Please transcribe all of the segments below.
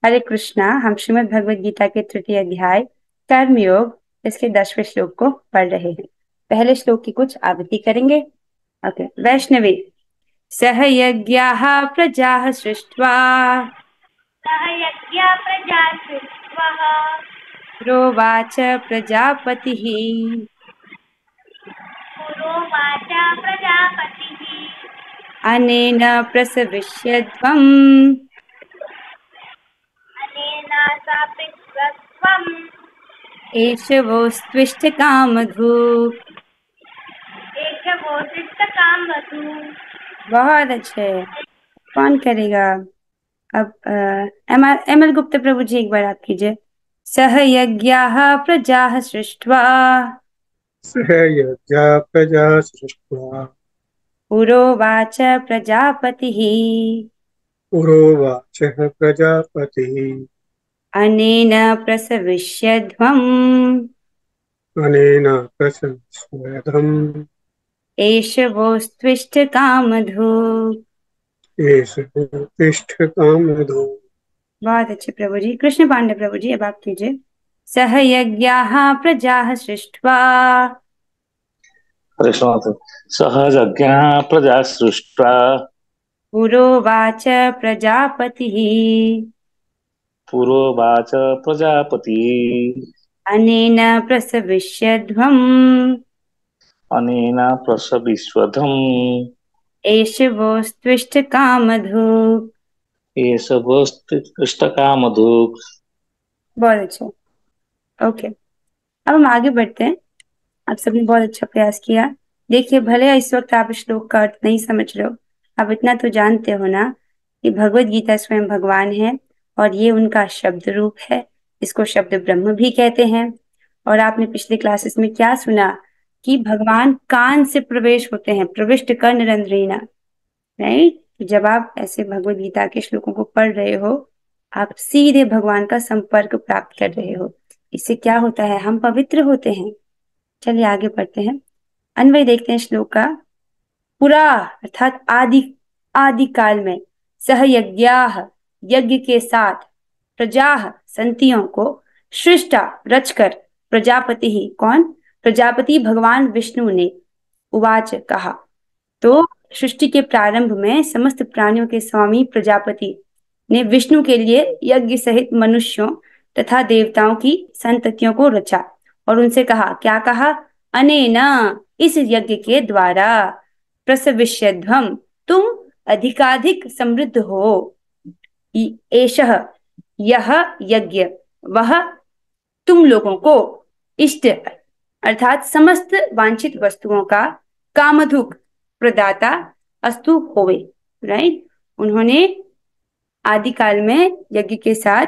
हरे कृष्णा। हम श्रीमद् भगवद गीता के तृतीय अध्याय कर्मयोग इसके 10वें श्लोक को पढ़ रहे हैं। पहले श्लोक की कुछ आवृत्ति करेंगे। ओके। वैष्णवी सह यज्ञाः प्रजाः सृष्ट्वा सः यज्ञा प्रजा सृष्ट्वः प्रोवाच प्रजापतिः पुरोवाच प्रजापतिः अनेन प्रसविष्यध्वम् अनेन सापित्वम् एष कामधुक्। एष वोसिष्ठकामधु। बहुत अच्छे। कौन करेगा अब? एमएल गुप्ता प्रभु जी एक बार आप कीजिए। सह यज्ञाः प्रजाः सृष्ट्वा सह यज्ञा प्रजा सृष्ट्वा पुरोवाच प्रजापतिः पुरोवाचः प्रजापतिः अनेन प्रसविष्यध्वम् अनेन प्रशंस्यधम् एष वोस्त्विष्ट कामधुक्। एष उत्तिष्ठ कामधो। बहुत अच्छे प्रभु जी। कृष्ण पांडे प्रभु जी अब आप कीजिए। सह यज्ञाः प्रजाः सृष्ट्वा सह यज्ञः प्रजा सृष्ट्वा पुरोवाच प्रजापतिः पुरोवाच प्रजापतिः अनेन प्रसविष्यध्वम् अनेन प्रसविष्यध्वम् एष वोस्त्विष्ट कामधुक्। एष वोस्त्विष्टकामधुक्। बहुत अच्छा। ओके, अब हम आगे बढ़ते हैं। आप सबने बहुत अच्छा प्रयास किया। देखिए, भले इस वक्त आप श्लोक का अर्थ नहीं समझ रहे हो, आप इतना तो जानते हो ना कि भगवत गीता स्वयं भगवान है और ये उनका शब्द रूप है। इसको शब्द ब्रह्म भी कहते हैं। और आपने पिछले क्लासेस में क्या सुना कि भगवान कान से प्रवेश होते हैं, प्रविष्ट कर्ण रंध्रीना। राइट? जब आप ऐसे भगवत गीता के श्लोकों को पढ़ रहे हो, आप सीधे भगवान का संपर्क प्राप्त कर रहे हो। इससे क्या होता है? हम पवित्र होते हैं। चलिए आगे बढ़ते हैं। अन्वय देखते हैं श्लोक का। पुरा अर्थात आदि आदि काल में, सह यज्ञाः यज्ञ के साथ, प्रजाः संतियों को, सृष्टा रचकर, प्रजापति ही कौन? प्रजापति भगवान विष्णु ने, उवाच कहा। तो सृष्टि के प्रारंभ में समस्त प्राणियों के स्वामी प्रजापति ने विष्णु के लिए यज्ञ सहित मनुष्यों तथा देवताओं की संततियों को रचा और उनसे कहा, क्या कहा? अनेना इस यज्ञ के द्वारा, प्रसविष्यध्वम् तुम अधिकाधिक समृद्ध हो। एषः यह यज्ञ, वह तुम लोगों को इष्ट अर्थात समस्त वांछित वस्तुओं का कामधुक प्रदाता अस्तु होवे। राइट? उन्होंने आदिकाल में यज्ञ के साथ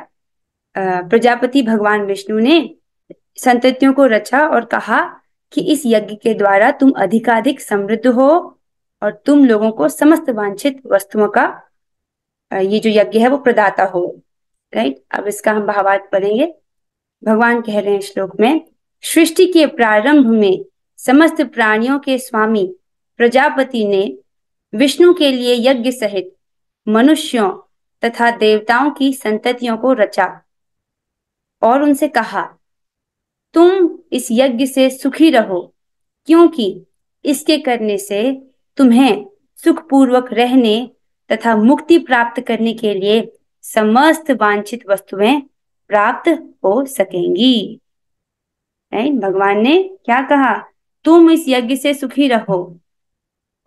प्रजापति भगवान विष्णु ने संततियों को रचा और कहा कि इस यज्ञ के द्वारा तुम अधिकाधिक समृद्ध हो और तुम लोगों को समस्त वांछित वस्तुओं का ये जो यज्ञ है वो प्रदाता हो। राइट? अब इसका हम भावार्थ पढ़ेंगे। भगवान कह रहे हैं श्लोक में, सृष्टि के प्रारंभ में समस्त प्राणियों के स्वामी प्रजापति ने विष्णु के लिए यज्ञ सहित मनुष्यों तथा देवताओं की संततियों को रचा और उनसे कहा, तुम इस यज्ञ से सुखी रहो, क्योंकि इसके करने से तुम्हें सुखपूर्वक रहने तथा मुक्ति प्राप्त करने के लिए समस्त वांछित वस्तुएं प्राप्त हो सकेंगी। भगवान ने क्या कहा? तुम इस यज्ञ से सुखी रहो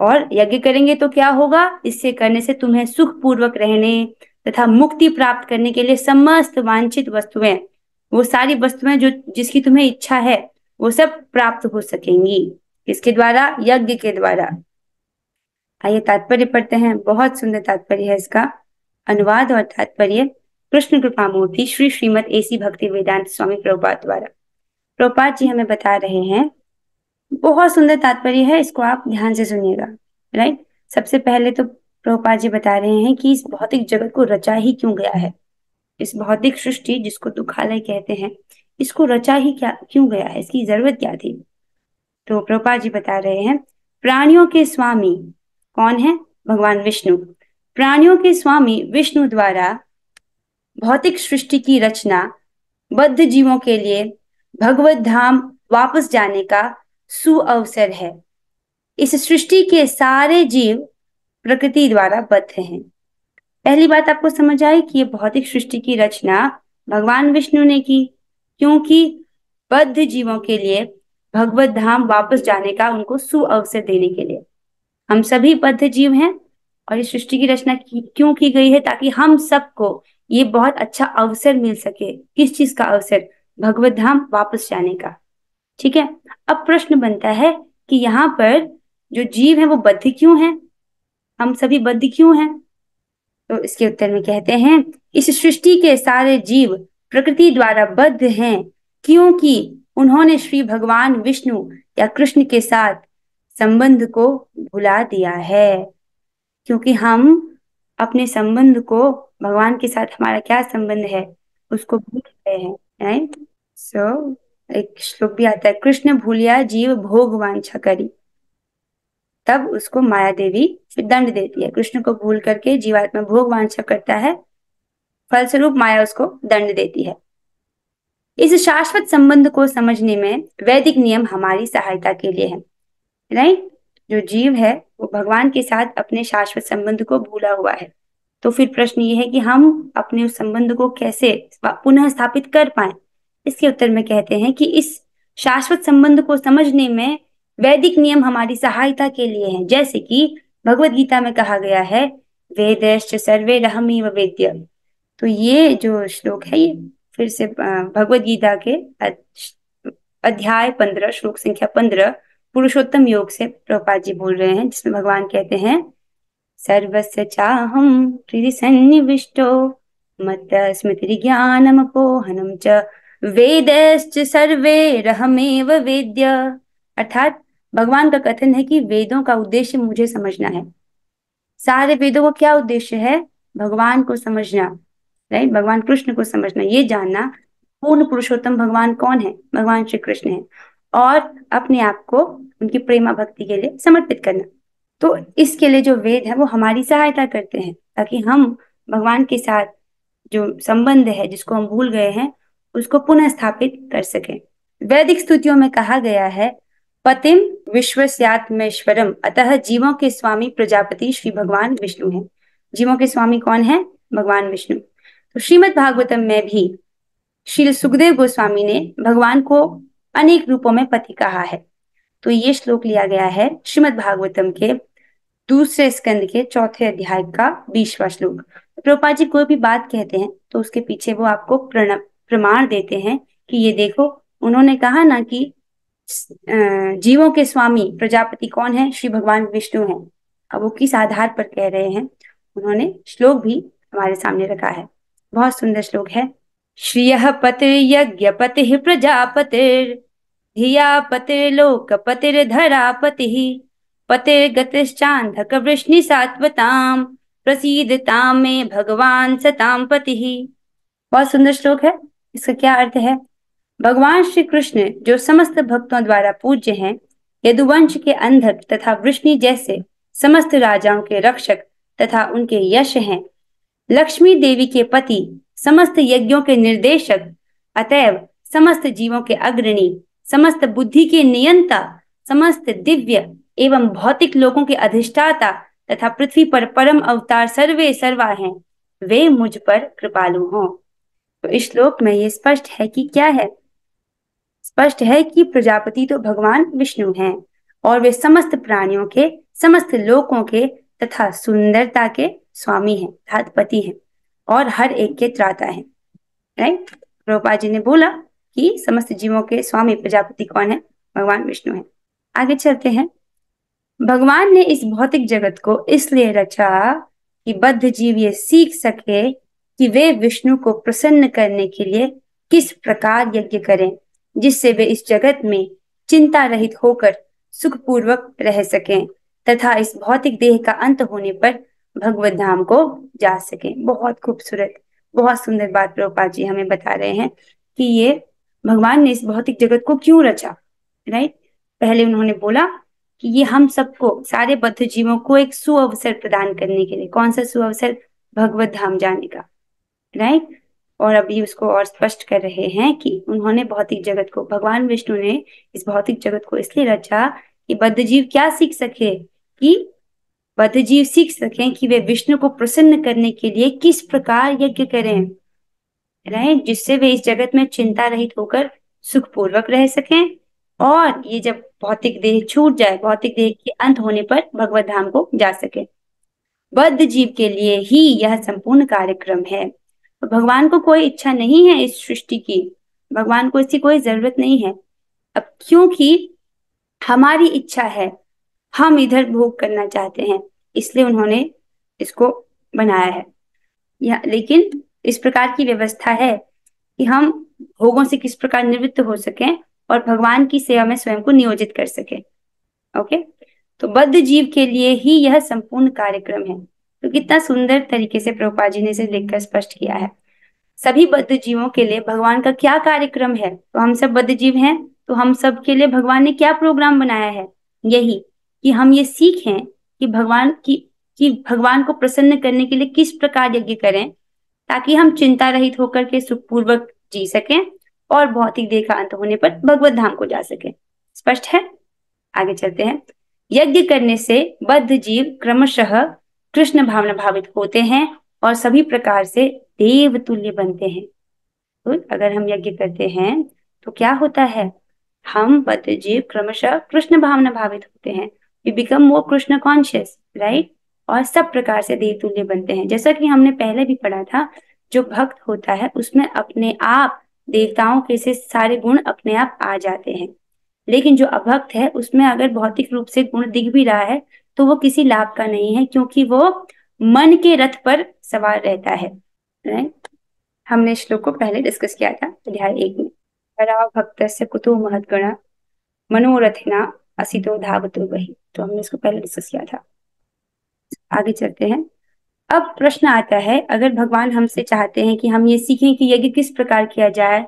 और यज्ञ करेंगे तो क्या होगा? इससे करने से तुम्हें सुख पूर्वक रहने तथा मुक्ति प्राप्त करने के लिए समस्त वांछित वस्तुएं, वो सारी वस्तुएं जो जिसकी तुम्हें इच्छा है, वो सब प्राप्त हो सकेंगी। किसके द्वारा? यज्ञ के द्वारा। आइए तात्पर्य पढ़ते हैं। बहुत सुंदर तात्पर्य है इसका। अनुवाद और तात्पर्य कृष्ण कृपा मूर्ति श्री श्रीमद एसी भक्ति वेदांत स्वामी प्रभुपाद द्वारा। प्रभुपाद जी हमें बता रहे हैं, बहुत सुंदर तात्पर्य है, इसको आप ध्यान से सुनिएगा। राइट? सबसे पहले तो प्रभुपाद जी बता रहे हैं कि इस भौतिक जगत को रचा ही क्यों गया है। इस भौतिक सृष्टि जिसको दुखालय कहते हैं, इसको रचा ही क्या क्यों गया है, इसकी जरूरत क्या थी? तो प्रभुपाद जी बता रहे हैं, प्राणियों के स्वामी कौन है? भगवान विष्णु। प्राणियों के स्वामी विष्णु द्वारा भौतिक सृष्टि की रचना बद्ध जीवों के लिए भगवत धाम वापस जाने का सुअवसर है। इस सृष्टि के सारे जीव प्रकृति द्वारा बद्ध हैं। पहली बात आपको समझ आई कि ये भौतिक सृष्टि की रचना भगवान विष्णु ने की, क्योंकि बद्ध जीवों के लिए भगवत धाम वापस जाने का उनको सुअवसर देने के लिए। हम सभी बद्ध जीव हैं और इस सृष्टि की रचना क्यों की गई है? ताकि हम सबको ये बहुत अच्छा अवसर मिल सके। किस चीज का अवसर? भगवत धाम वापस जाने का। ठीक है, अब प्रश्न बनता है कि यहाँ पर जो जीव है वो बद्ध क्यों हैं? हम सभी बद्ध क्यों हैं? तो इसके उत्तर में कहते हैं, इस सृष्टि के सारे जीव प्रकृति द्वारा बद्ध हैं, क्योंकि उन्होंने श्री भगवान विष्णु या कृष्ण के साथ संबंध को भुला दिया है। क्योंकि हम अपने संबंध को, भगवान के साथ हमारा क्या संबंध है, उसको भूल गए हैं। राइट? सो एक श्लोक भी आता है, कृष्ण भूलिया जीव भोग वांछा करी। तब उसको माया देवी फिर दंड देती है। कृष्ण को भूल करके जीवात्मा भोग वांछा करता है, फलस्वरूप माया उसको दंड देती है। इस शाश्वत संबंध को समझने में वैदिक नियम हमारी सहायता के लिए है। राइट? जो जीव है वो भगवान के साथ अपने शाश्वत संबंध को भूला हुआ है। तो फिर प्रश्न ये है कि हम अपने उस संबंध को कैसे पुनः स्थापित कर पाए। इसके उत्तर में कहते हैं कि इस शाश्वत संबंध को समझने में वैदिक नियम हमारी सहायता के लिए हैं। जैसे कि भगवत गीता में कहा गया है, वेदैश्च सर्वे रहमेव वेद्य। तो ये जो श्लोक है, ये फिर से भगवत गीता के अध्याय 15 श्लोक संख्या 15 पुरुषोत्तम योग से प्रभुपाद जी बोल रहे हैं, जिसमें भगवान कहते हैं, सर्वस्य चाहम हृदि सन्निविष्टो मत्तः स्मृतिर्ज्ञानमपोहनं च वेदैश्च सर्वे रहमेव वेद्य। अर्थात भगवान का कथन है कि वेदों का उद्देश्य मुझे समझना है। सारे वेदों का क्या उद्देश्य है? भगवान को समझना। राइट? भगवान कृष्ण को समझना, ये जानना पूर्ण पुरुषोत्तम भगवान कौन है, भगवान श्री कृष्ण है, और अपने आप को उनकी प्रेमा भक्ति के लिए समर्पित करना। तो इसके लिए जो वेद है वो हमारी सहायता करते हैं, ताकि हम भगवान के साथ जो संबंध है जिसको हम भूल गए हैं उसको पुनः स्थापित कर सकें। वैदिक स्तुतियों में कहा गया है, पतिम विश्वस्यात्मेश्वरम, अतः जीवों के स्वामी प्रजापति श्री भगवान विष्णु हैं। जीवों के स्वामी कौन है? भगवान विष्णु। तो श्रीमद् भागवतम में भी श्री सुखदेव गोस्वामी ने भगवान को अनेक रूपों में पति कहा है। तो ये श्लोक लिया गया है श्रीमद् भागवतम के दूसरे स्कंद के चौथे अध्याय का 20वां श्लोक। प्रभुपाद जी कोई भी बात कहते हैं तो उसके पीछे वो आपको प्रमाण देते हैं कि ये देखो, उन्होंने कहा ना कि जीवों के स्वामी प्रजापति कौन है? श्री भगवान विष्णु हैं। अब वो किस आधार पर कह रहे हैं, उन्होंने श्लोक भी हमारे सामने रखा है। बहुत सुंदर श्लोक है। श्रियः पतिर्यज्ञपतिः प्रजापतिर् धिया पतिर्लोकपतिर्धरापतिः पतिर्गतिश्चान्धक वृष्णि सात्वताम् प्रसीदतां मे भगवान सतां पतिः। बहुत सुंदर श्लोक है। इसका क्या अर्थ है? भगवान श्री कृष्ण जो समस्त भक्तों द्वारा पूज्य हैं, यदुवंश के अंधक तथा वृष्णि जैसे समस्त राजाओं के रक्षक तथा उनके यश हैं, लक्ष्मी देवी के पति, समस्त यज्ञों के निर्देशक, अतएव समस्त जीवों के अग्रणी, समस्त बुद्धि के नियंता, समस्त दिव्य एवं भौतिक लोगों के अधिष्ठाता तथा पृथ्वी पर परम अवतार सर्वे सर्वा हैं, वे मुझ पर कृपालु हों। तो इस श्लोक में ये स्पष्ट है कि क्या है? स्पष्ट है कि प्रजापति तो भगवान विष्णु हैं और वे समस्त प्राणियों के, समस्त लोकों के तथा सुंदरता के स्वामी हैं, पति हैं और हर एक के त्राता हैं। राइट? प्रभुपाद जी ने बोला कि समस्त जीवों के स्वामी प्रजापति कौन है? भगवान विष्णु है। आगे चलते हैं। भगवान ने इस भौतिक जगत को इसलिए रचा कि बद्ध जीव ये सीख सके कि वे विष्णु को प्रसन्न करने के लिए किस प्रकार यज्ञ करें, जिससे वे इस जगत में चिंता रहित होकर सुखपूर्वक रह सकें तथा इस भौतिक देह का अंत होने पर भगवत धाम को जा सकें। बहुत खूबसूरत, बहुत सुंदर बात प्रभुपाद जी हमें बता रहे हैं कि ये भगवान ने इस भौतिक जगत को क्यों रचा। राइट? पहले उन्होंने बोला कि ये हम सबको, सारे बद्ध जीवों को एक सुअवसर प्रदान करने के लिए। कौन सा सुअवसर? भगवत धाम जाने का। राइट? और अभी उसको और स्पष्ट कर रहे हैं कि उन्होंने भौतिक जगत को, भगवान विष्णु ने इस भौतिक जगत को इसलिए रचा कि बद्ध जीव क्या सीख सके, कि बद्ध जीव सीख सकें कि वे विष्णु को प्रसन्न करने के लिए किस प्रकार यज्ञ करें, राइट, जिससे वे इस जगत में चिंता रहित होकर सुखपूर्वक रह सकें, और ये जब भौतिक देह छूट जाए, भौतिक देह के अंत होने पर भगवत धाम को जा सके। बद्ध जीव के लिए ही यह संपूर्ण कार्यक्रम है। तो भगवान को कोई इच्छा नहीं है इस सृष्टि की, भगवान को इसकी कोई जरूरत नहीं है। अब क्योंकि हमारी इच्छा है, हम इधर भोग करना चाहते हैं, इसलिए उन्होंने इसको बनाया है। लेकिन इस प्रकार की व्यवस्था है कि हम भोगों से किस प्रकार निवृत्त हो सकें और भगवान की सेवा में स्वयं को नियोजित कर सकें। ओके, तो बद्ध जीव के लिए ही यह संपूर्ण कार्यक्रम है। तो कितना सुंदर तरीके से प्रभुपाद जी ने इसे लिखकर स्पष्ट किया है। सभी बद्ध जीवों के लिए भगवान का क्या कार्यक्रम है, तो हम सब बद्ध जीव हैं, तो हम सब के लिए भगवान ने क्या प्रोग्राम बनाया है, यही कि हम ये सीखें कि भगवान को प्रसन्न करने के लिए किस प्रकार यज्ञ करें, ताकि हम चिंता रहित होकर के सुखपूर्वक जी सकें और भौतिक देह का अंत होने पर भगवत धाम को जा सके। स्पष्ट है? आगे चलते हैं। यज्ञ करने से बद्ध जीव क्रमशः कृष्ण भावना भावित होते हैं और सभी प्रकार से देव तुल्य बनते हैं। तो अगर हम यज्ञ करते हैं तो क्या होता है, हम बद्ध जीव क्रमशः कृष्ण भावना भावित होते हैं, we become more Krishna conscious, right, और सब प्रकार से देव तुल्य बनते हैं। जैसा कि हमने पहले भी पढ़ा था, जो भक्त होता है उसमें अपने आप देवताओं के से सारे गुण अपने आप आ जाते हैं, लेकिन जो अभक्त है उसमें अगर भौतिक रूप से गुण दिख भी रहा है तो वो किसी लाभ का नहीं है, क्योंकि वो मन के रथ पर सवार रहता है, राइट। हमने श्लोक को पहले डिस्कस किया था अध्याय 1 में। परा भक्तस्य कुतो महद्गणा मनोरथिना असितो धावतो वही, तो हमने इसको पहले डिस्कस किया था। आगे चलते हैं। अब प्रश्न आता है, अगर भगवान हमसे चाहते हैं कि हम ये सीखें कि यज्ञ किस प्रकार किया जाए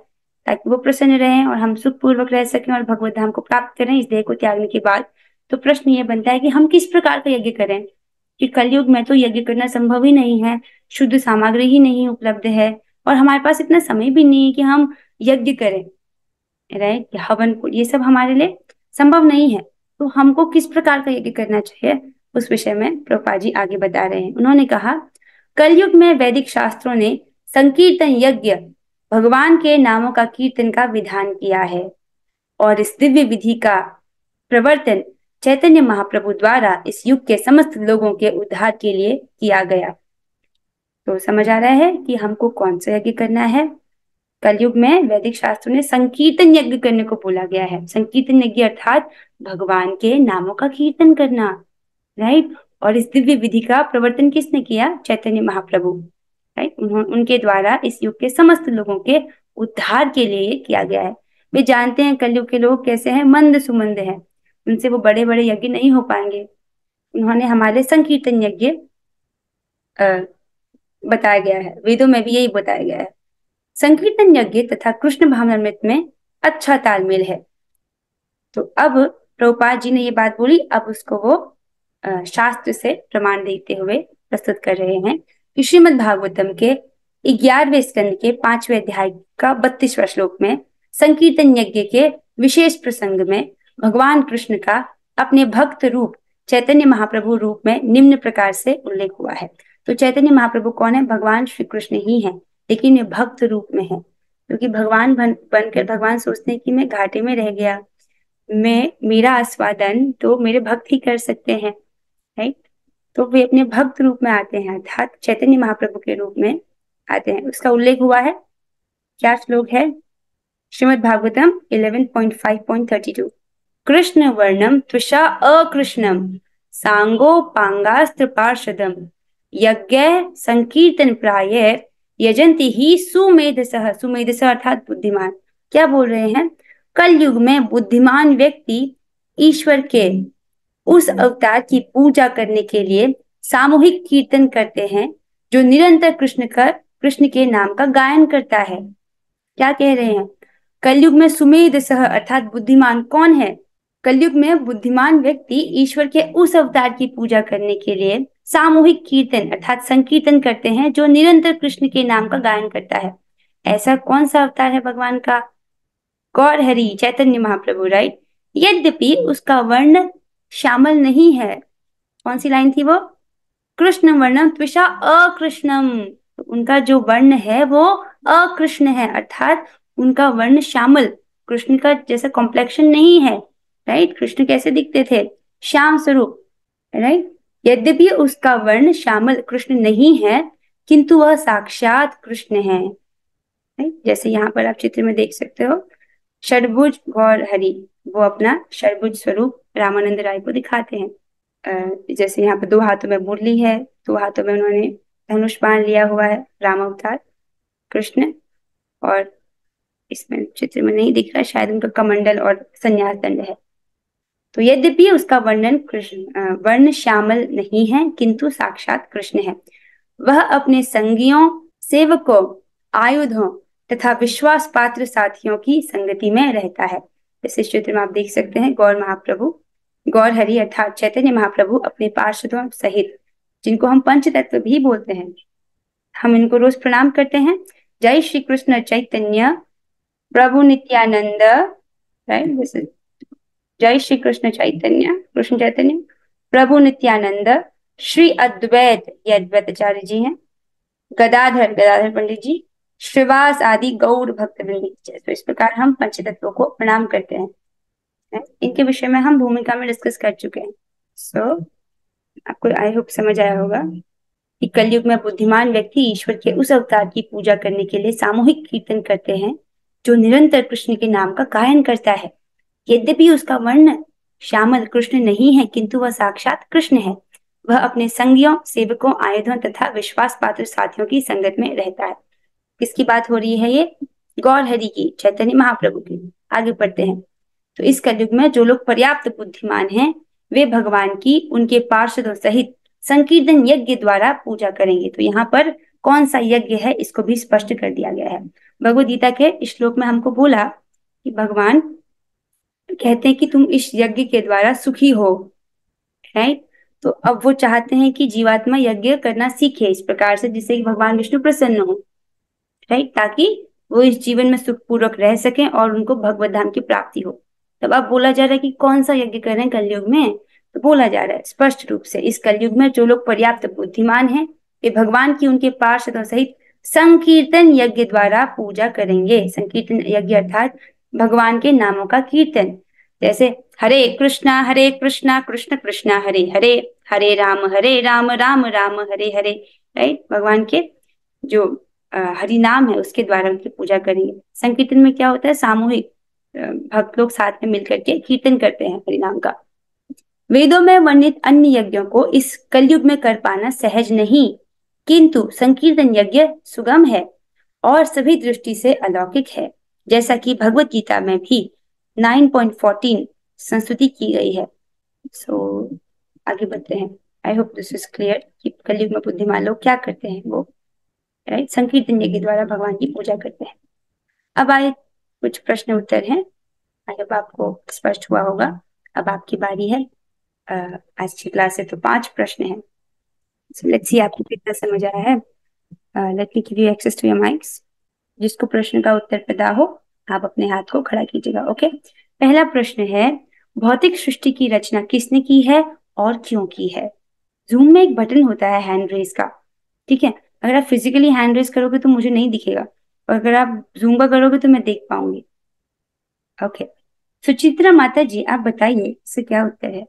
ताकि वो प्रसन्न रहें और हम सुखपूर्वक रह सकें और भगवत धाम को प्राप्त करें इस देह को त्यागने के बाद, तो प्रश्न ये बनता है कि हम किस प्रकार का यज्ञ करें, कि कलयुग में तो यज्ञ करना संभव ही नहीं है, शुद्ध सामग्री ही नहीं उपलब्ध है और हमारे पास इतना समय भी नहीं है कि हम यज्ञ करें, राइट, हवन ये सब हमारे लिए संभव नहीं है। तो हमको किस प्रकार का यज्ञ करना चाहिए, उस विषय में प्रभुपाद जी आगे बता रहे हैं। उन्होंने कहा, कलयुग में वैदिक शास्त्रों ने संकीर्तन यज्ञ, भगवान के नामों का कीर्तन का विधान किया है और इस दिव्य विधि का प्रवर्तन चैतन्य महाप्रभु द्वारा इस युग के समस्त लोगों के उद्धार के लिए किया गया। तो समझ आ रहा है कि हमको कौन सा यज्ञ करना है। कलयुग में वैदिक शास्त्रों ने संकीर्तन यज्ञ करने को बोला गया है। संकीर्तन यज्ञ अर्थात भगवान के नामों का कीर्तन करना, राइट, और इस दिव्य विधि का प्रवर्तन किसने किया, चैतन्य महाप्रभु, राइट, उनके द्वारा इस युग के समस्त लोगों के उद्धार के लिए किया गया है। वे जानते हैं कलयुग के लोग कैसे हैं, मंद सुमंद हैं, उनसे वो बड़े बड़े यज्ञ नहीं हो पाएंगे। उन्होंने हमारे संकीर्तन यज्ञ बताया गया है, वेदों में भी यही बताया गया है। संकीर्तन यज्ञ तथा कृष्ण भावनामृत में अच्छा तालमेल है। तो अब प्रभुपाद जी ने ये बात बोली, अब उसको वो शास्त्र से प्रमाण देते हुए प्रस्तुत कर रहे हैं कि श्रीमद् भागवतम के 11वें स्कंद के 5वें अध्याय का 32वां श्लोक में संकीर्तन यज्ञ के विशेष प्रसंग में भगवान कृष्ण का अपने भक्त रूप चैतन्य महाप्रभु रूप में निम्न प्रकार से उल्लेख हुआ है। तो चैतन्य महाप्रभु कौन है, भगवान श्री कृष्ण ही है, लेकिन वे भक्त रूप में है, क्योंकि भगवान बनकर भगवान सोचते हैं कि मैं घाटे में रह गया, मेरा आस्वादन तो मेरे भक्त ही कर सकते हैं, राइट। तो वे अपने भक्त रूप में आते हैं, अर्थात चैतन्य महाप्रभु के रूप में आते हैं। उसका उल्लेख हुआ है, क्या श्लोक है, श्रीमद् भागवतम 11.5.32, कृष्ण वर्णम त्विषा अकृष्णम सांगो पांगास्त्र पार्षदम यज्ञ संकीर्तन प्राय यजंती ही सुमेधसः, सुमेधसः अर्थात बुद्धिमान। क्या बोल रहे हैं, कलयुग में बुद्धिमान व्यक्ति ईश्वर के उस अवतार की पूजा करने के लिए सामूहिक कीर्तन करते हैं जो निरंतर कृष्ण के नाम का गायन करता है। क्या कह रहे हैं, कलयुग में सुमेधसः अर्थात बुद्धिमान कौन है, कलयुग में बुद्धिमान व्यक्ति ईश्वर के उस अवतार की पूजा करने के लिए सामूहिक कीर्तन अर्थात संकीर्तन करते हैं जो निरंतर कृष्ण के नाम का गायन करता है। ऐसा कौन सा अवतार है भगवान का? गौर हरि चैतन्य महाप्रभु, राइट। यद्यपि उसका वर्ण श्यामल नहीं है। कौन सी लाइन थी वो? कृष्ण वर्णम त्विषा अकृष्णम। तो उनका जो वर्ण है वो अकृष्ण है, अर्थात उनका वर्ण श्यामल, कृष्ण का जैसा कॉम्प्लेक्शन नहीं है, राइट। कृष्ण कैसे दिखते थे? श्याम स्वरूप, राइट। यद्यपि उसका वर्ण श्यामल कृष्ण नहीं है, किंतु वह साक्षात कृष्ण है, राइट। जैसे यहाँ पर आप चित्र में देख सकते हो, षडभुज गौर हरि, वो अपना षडभुज स्वरूप रामानंद राय को दिखाते हैं। जैसे यहाँ पे 2 हाथों में मुरली है, 2 हाथों में उन्होंने धनुष बाण लिया हुआ है, राम अवतार कृष्ण। और इसमें चित्र में नहीं दिख रहा, शायद उनका कमंडल और संन्यास दंड है। तो यद्यपि उसका वर्णन वर्ण श्यामल नहीं है, किंतु साक्षात कृष्ण है। वह अपने संगियों, सेवकों, आयुधों तथा विश्वास पात्र साथियों की संगति में रहता है। जैसे इस चित्र में आप देख सकते हैं, गौर महाप्रभु, गौर हरि अर्थात चैतन्य महाप्रभु अपने पार्षदों सहित, जिनको हम पंच तत्व भी बोलते हैं, हम इनको रोज प्रणाम करते हैं। जय श्री कृष्ण चैतन्य प्रभु नित्यानंद, राइट। दिस इज जय श्री कृष्ण चैतन्य, कृष्ण चैतन्य प्रभु नित्यानंद, श्री अद्वैत, ये अद्वैताचार्य जी हैं, गदाधर, गदाधर पंडित जी, श्रीवास आदि गौर भक्त वृंद। तो इस प्रकार हम पंचतत्वों को प्रणाम करते हैं। इनके विषय में हम भूमिका में डिस्कस कर चुके हैं। सो आपको आई होप समझ आया होगा कि कलयुग में बुद्धिमान व्यक्ति ईश्वर के उस अवतार की पूजा करने के लिए सामूहिक कीर्तन करते हैं जो निरंतर कृष्ण के नाम का गायन करता है। यद्यपि उसका वर्ण श्यामल कृष्ण नहीं है, किंतु वह साक्षात कृष्ण है। वह अपने संगियों, सेवकों, आयुधों तथा विश्वास पात्र साथियों की संगत में रहता है। किसकी बात हो रही है? ये गौर हरि की, चैतन्य महाप्रभु की। आगे पढ़ते हैं। तो इस कलयुग में जो लोग पर्याप्त बुद्धिमान हैं, वे भगवान की उनके पार्षदों सहित संकीर्तन यज्ञ द्वारा पूजा करेंगे। तो यहाँ पर कौन सा यज्ञ है, इसको भी स्पष्ट कर दिया गया है। भगवद गीता के श्लोक में हमको बोला कि भगवान कहते हैं कि तुम इस यज्ञ के द्वारा सुखी हो, राइट। तो अब वो चाहते हैं कि जीवात्मा यज्ञ करना सीखे इस प्रकार से, जिससे कि भगवान विष्णु प्रसन्न हो, राइट, ताकि वो इस जीवन में सुखपूर्वक रह सकें और उनको भगवत धाम की प्राप्ति हो। तब अब बोला जा रहा है कि कौन सा यज्ञ कर रहे हैं कलयुग में? तो बोला जा रहा है स्पष्ट रूप से, इस कलयुग में जो लोग पर्याप्त बुद्धिमान हैं, वे भगवान की उनके पार्षदों सहित संकीर्तन यज्ञ द्वारा पूजा करेंगे। संकीर्तन यज्ञ अर्थात भगवान के नामों का कीर्तन। जैसे हरे कृष्णा कृष्ण कृष्णा हरे हरे, हरे राम राम राम हरे हरे, राइट। भगवान के जो हरि नाम है उसके द्वारा उनकी पूजा करेंगे। संकीर्तन में क्या होता है? सामूहिक भक्त लोग साथ में मिलकर के कीर्तन करते हैं हरि नाम का। वेदों में वर्णित अन्य यज्ञों को इस कलयुग में कर पाना सहज नहीं, किंतु संकीर्तन यज्ञ सुगम है और सभी दृष्टि से अलौकिक है, जैसा कि भगवत गीता में भी 9.14 संस्तुति की गई है। सो आगे बढ़ते हैं। I hope this is clear कि कलयुग में बुद्धिमान लोग क्या करते हैं, वो राइट संकीर्तन यज्ञ द्वारा भगवान की पूजा करते हैं। अब आए कुछ प्रश्न उत्तर हैं, आई होप आपको स्पष्ट हुआ होगा। अब आपकी बारी है। आज की क्लास से तो 5 प्रश्न हैं। सो लेट्स सी आपको कितना समझ आया है। Let me give you access to your mics. जिसको प्रश्न का उत्तर पता हो आप अपने हाथ को खड़ा कीजिएगा। ओके, पहला प्रश्न है, भौतिक सृष्टि की रचना किसने की है और क्यों की है? जूम में एक बटन होता है हैंड रेज का, ठीक है। अगर आप फिजिकली हैंड रेज करोगे तो मुझे नहीं दिखेगा, और अगर आप जूम का करोगे तो मैं देख पाऊंगी। ओके, सुचित्रा माता जी आप बताइए इससे क्या उत्तर है?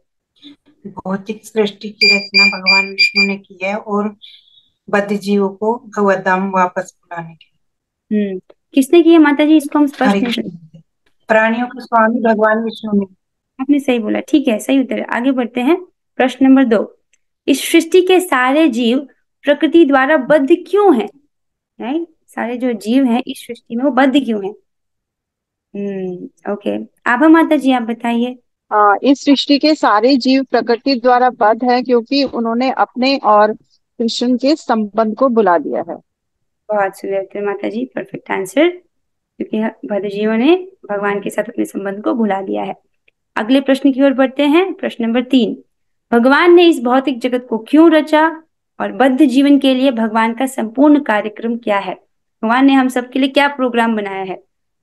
भौतिक सृष्टि की रचना भगवान विष्णु ने की है और बद्ध जीवों को भगवत धाम वापस बुलाने के लिए। किसने की है माता जी? इसको हम स्पष्ट हरे नहीं कृष्ण, प्राणियों के स्वामी भगवान विष्णु ने। आपने सही बोला, ठीक है, सही उत्तर है। आगे बढ़ते हैं। प्रश्न नंबर 2, इस सृष्टि के सारे जीव प्रकृति द्वारा बद्ध क्यों हैं? राइट, सारे जो जीव हैं इस सृष्टि में वो बद्ध क्यों हैं? ओके, आभा माता जी आप बताइए। इस सृष्टि के सारे जीव प्रकृति द्वारा बद्ध है क्योंकि उन्होंने अपने और कृष्ण के संबंध को बुला दिया है। बहुत सुंदर उत्तर माता जी, परफेक्ट आंसर, क्योंकि बद्ध जीवों ने भगवान के साथ अपने संबंध को भुला दिया है। अगले प्रश्न की ओर बढ़ते हैं। प्रश्न नंबर 3, भगवान ने इस भौतिक जगत को क्यों रचा और बद्ध जीवन के लिए भगवान का संपूर्ण कार्यक्रम क्या है? भगवान ने हम सबके लिए क्या प्रोग्राम बनाया है?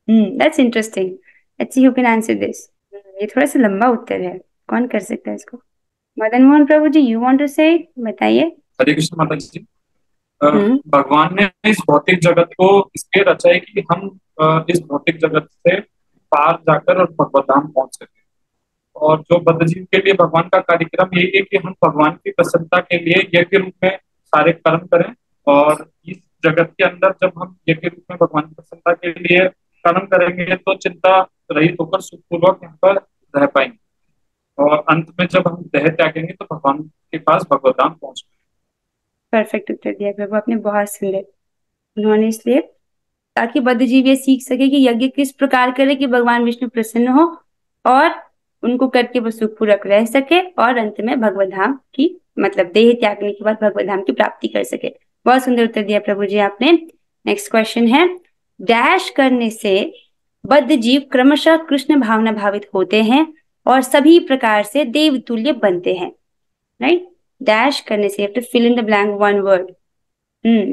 That's interesting. Let's see who can answer this. ये थोड़ा सा लंबा उत्तर है, कौन कर सकता है इसको? मदन मोहन प्रभु जी, यू वांट टू से? बताइए। हरे कृष्ण माता जी। हम्म भगवान ने इस भौतिक जगत को इसलिए रचा है कि हम इस भौतिक जगत से पार जाकर और भगवत धाम पहुंच सके। और जो बद्ध जीव के लिए भगवान का कार्यक्रम यही है कि हम भगवान की प्रसन्नता के लिए यज्ञ रूप में सारे कर्म करें, और इस जगत के अंदर जब हम यज्ञ रूप में भगवान की प्रसन्नता के लिए कर्म करेंगे तो चिंता रहित होकर सुखपूर्वक यहाँ पर रह पाएंगे, और अंत में जब हम देह त्यागेंगे तो भगवान के पास भगवत धाम पहुंच पाएंगे। परफेक्ट उत्तर दिया प्रभु आपने, बहुत सुंदर। उन्होंने इसलिए ताकि बद्ध जीव ये सीख सके कि यज्ञ किस प्रकार करे कि भगवान विष्णु प्रसन्न हो और उनको करके वो सुखपूर्वक रह सके और अंत में भगवत धाम की मतलब देह त्यागने के बाद भगवत धाम की प्राप्ति कर सके। बहुत सुंदर उत्तर दिया प्रभु जी आपने। नेक्स्ट क्वेश्चन है, डैश करने से बद्ध जीव क्रमशः कृष्ण भावना भावित होते हैं और सभी प्रकार से देव तुल्य बनते हैं। राइट, डैश करने से, fill in the blank one word.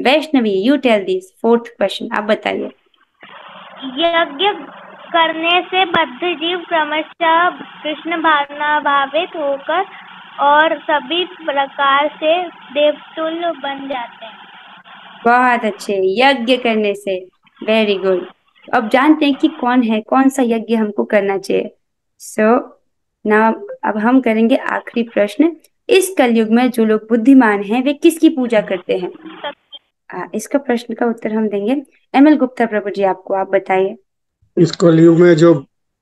Vaishnavi, you tell this. Fourth question आप बताइए। यज्ञ करने से बद्ध जीव क्रमशः कृष्ण भावना भावित होकर और सभी प्रकार से देवतुल्य बन जाते हैं। बहुत अच्छे, यज्ञ करने से, वेरी गुड। अब जानते हैं कि कौन है, कौन सा यज्ञ हमको करना चाहिए। सो नाउ अब हम करेंगे आखिरी प्रश्न। इस कलयुग में जो लोग बुद्धिमान हैं वे किसकी पूजा करते हैं? इसका प्रश्न का उत्तर हम देंगे। एमएल गुप्ता प्रभु जी आपको, आप बताइए। इस कलयुग में जो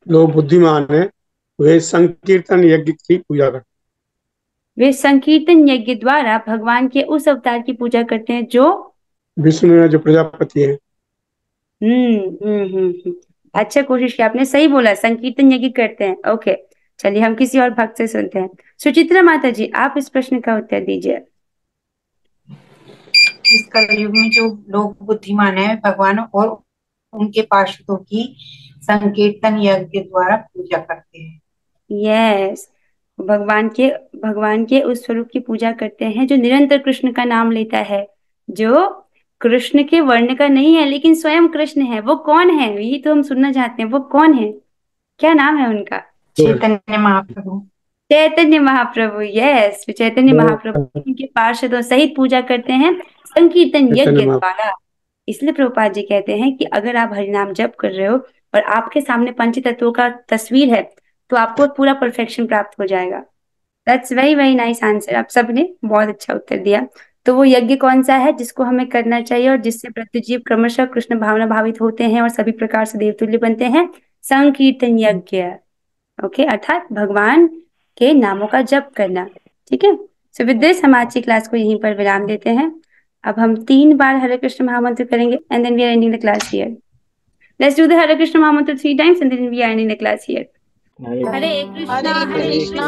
लोग बुद्धिमान हैं वे संकीर्तन यज्ञ की पूजा करते हैं। वे संकीर्तन यज्ञ द्वारा भगवान के उस अवतार की पूजा करते हैं जो विष्णु है, जो प्रजापति है। अच्छा कोशिश की आपने, सही बोला, संकीर्तन यज्ञ करते हैं। ओके, चलिए हम किसी और भक्त से सुनते हैं। सुचित्रा माता जी, आप इस प्रश्न का उत्तर दीजिए। इस कलयुग में जो लोग बुद्धिमान है भगवान और उनके पार्षदों की संकीर्तन यज्ञ द्वारा पूजा करते हैं। यस, भगवान के उस स्वरूप की पूजा करते हैं जो निरंतर कृष्ण का नाम लेता है, जो कृष्ण के वर्ण का नहीं है लेकिन स्वयं कृष्ण है। वो कौन है, यही तो हम सुनना चाहते हैं। वो कौन है, क्या नाम है उनका? चैतन्य महाप्रभु। चैतन्य महाप्रभु, यस, चैतन्य महाप्रभु उनके पार्षदों सहित पूजा करते हैं संकीर्तन यज्ञ द्वारा। इसलिए प्रभुपाद जी कहते हैं कि अगर आप हरिनाम जप कर रहे हो और आपके सामने पंच तत्वों का तस्वीर है तो आपको पूरा परफेक्शन प्राप्त हो जाएगा। That's very very nice answer, आप सबने बहुत अच्छा उत्तर दिया। तो वो यज्ञ कौन सा है जिसको हमें करना चाहिए और जिससे प्रतिजीव क्रमशः कृष्ण भावना भावित होते हैं और सभी प्रकार से देवतुल्य बनते हैं? संकीर्तन यज्ञ। ओके, अर्थात भगवान के नामों का जप करना। ठीक है, सो विद दिस हम आज की क्लास को यहीं पर विराम देते हैं। अब हम 3 बार हरे कृष्ण महामंत्र करेंगे and then we are ending the class here. Let's do the Hare Krishna महामंत्र 3 times and then we are ending the class here. हरे कृष्णा हरे कृष्णा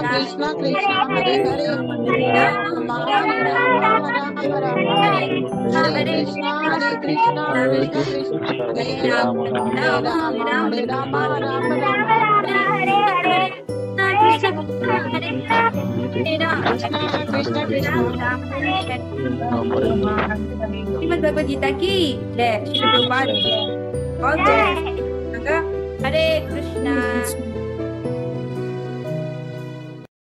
कृष्णा कृष्णा हरे हरे, हरे राम राम राम हरे हरे, हरे कृष्णा कृष्णा हरे राम राम हरे हरे श्रीमद् भगवद गीता की जय, श्री प्रभुपाद की जय। और जय हरे कृष्णा